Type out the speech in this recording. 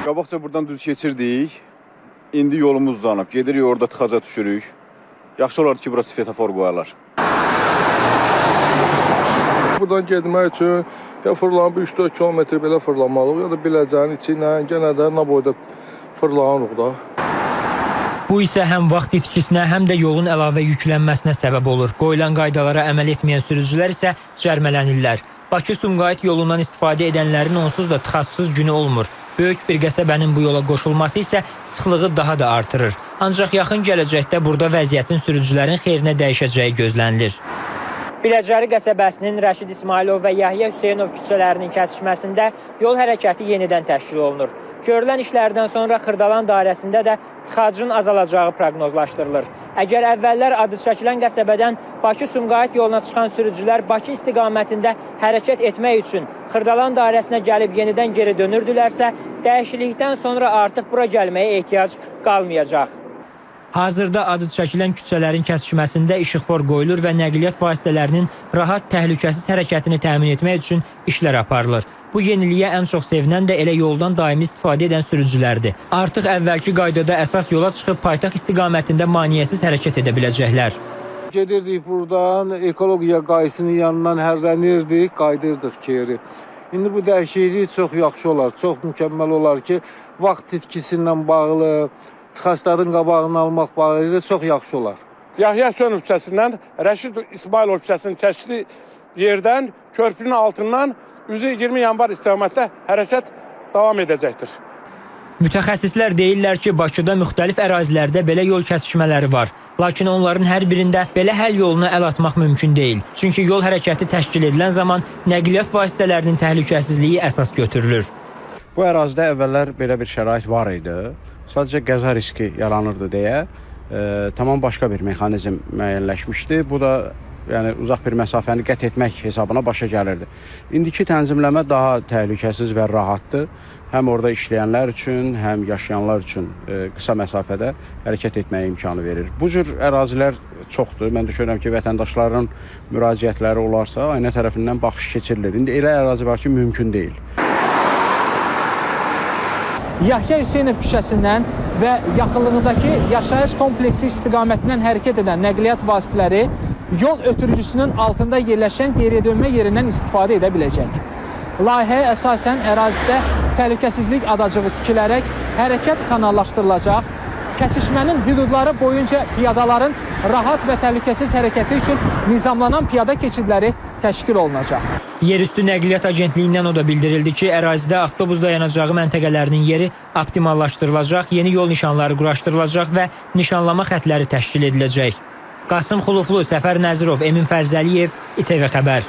Qabaqca buradan düz keçirdik. İndi yolumuz uzanıb. Gedirik orada tıxaca düşürük. Yaxşı olar ki, burası svetofor qoyarlar. Buradan getmək üçün ya fırlanıb 3-4 kilometr belə fırlanmalıyıq, ya da biləcəyin içi ilə yenə də nə boyda fırlanırıq da. Bu isə həm vaxt itkisinə, həm də yolun əlavə yüklənməsinə səbəb olur. Qoyulan qaydalara əməl etməyən sürücülər isə cərmələnirlər. Bakı-Sumqayıt yolundan istifadə edənlərin onsuz da tıxacsız günü olmur. Böyük bir qəsəbənin bu yola qoşulması isə sıxlığı daha da artırır. Ancaq yaxın gələcəkdə burada vəziyyətin sürücülərin xeyrinə dəyişəcəyi gözlənilir. Biləcəri qəsəbəsinin Rəşid İsmailov və Yahya Hüseynov küçələrinin kəsişməsində yol hərəkəti yenidən təşkil olunur. Görülən işlərdən sonra Xırdalan dairəsində də tıxacın azalacağı proqnozlaşdırılır. Əgər əvvəllər adı çəkilən qəsəbədən Bakı-Sumqayıt yoluna çıxan sürücülər Bakı istiqamətində hərəkət etmək üçün Xırdalan dairəsinə gəlib yenidən geri dönürdülərsə, dəyişiklikdən sonra artıq bura gəlməyə ehtiyac qalmayacaq. Hazırda adı çəkilən küçələrin kəsişməsində işıqfor qoyulur və nəqliyyat vasitələrinin rahat, təhlükəsiz hərəkətini təmin etmək üçün işlər aparılır. Bu yeniliyə ən çox sevinən də elə yoldan daimi istifadə edən sürücülərdir. Artıq əvvəlki qaydada əsas yola çıxıb paytaxt istiqamətində maneəsiz hərəkət edə biləcəklər. Gedirdik buradan, ekologiya qayısının yanından hərlənirdik, qaydırdıq geri. İndi bu dəyişiklik çox yaxşı olar, çox mükəmməl olar ki, vaxt itkisi ilə bağlı, tıxacların qabağını almaq barədə çox yaxşı olar. Yahya Hüseynov küçəsindən Rəşid İsmailov küçəsinin çəkili yerdən körpünün altından 20 yanvar istiqamətdə hərəkət davam edəcəkdir. Mütəxəssislər deyirlər ki, Bakıda müxtəlif ərazilərdə belə yol kəsişmələri var. Lakin onların hər birində belə həll yoluna əl atmaq mümkün deyil. Çünki yol hərəkəti təşkil edilən zaman nəqliyyat vasitələrinin təhlükəsizliyi əsas götürülür. Bu ərazidə əvvəllər belə bir şərait var idi. Sadəcə qəza riski yaranırdı deyə tamam başqa bir mexanizm müəyyənləşmişdi. Bu da yəni uzaq bir məsafəni qət etmək hesabına başa gəlirdi. İndiki tənzimləmə daha təhlükəsiz və rahatdır. Həm orada işləyənlər üçün, həm yaşayanlar üçün qısa məsafədə hərəkət etməyə imkanı verir. Bu cür ərazilər çoxdur. Mən düşünürəm ki, vətəndaşların müraciətləri olarsa, aynə tərəfindən baxış keçirilir. İndi elə ərazi var ki, mümkün deyil. Yahya Hüseynov küçəsindən və yaxınlığındakı yaşayış kompleksi istiqamətindən hərəkət edən nəqliyyat vasitələri yol ötürücüsünün altında yerləşən geriyə dönmə yerindən istifadə edə biləcək. Layihəyə əsasən ərazidə təhlükəsizlik adacığı tikilərək hərəkət kanallaşdırılacaq. Kəsişmənin hüdudları boyunca piyadaların rahat və təhlükəsiz hərəkəti üçün nizamlanan piyada keçidləri təşkil olunacaq. Yerüstü Nəqliyyat Agentliyindən o da bildirildi ki, ərazidə avtobus dayanacağı məntəqələrinin yeri optimallaşdırılacaq, yeni yol nişanları quraşdırılacaq və nişanlama xətləri təşkil ediləcək. Qasım Xuluflu, Səfər Nəzirov, Emin Fərzəliyev, İTV Xəbər.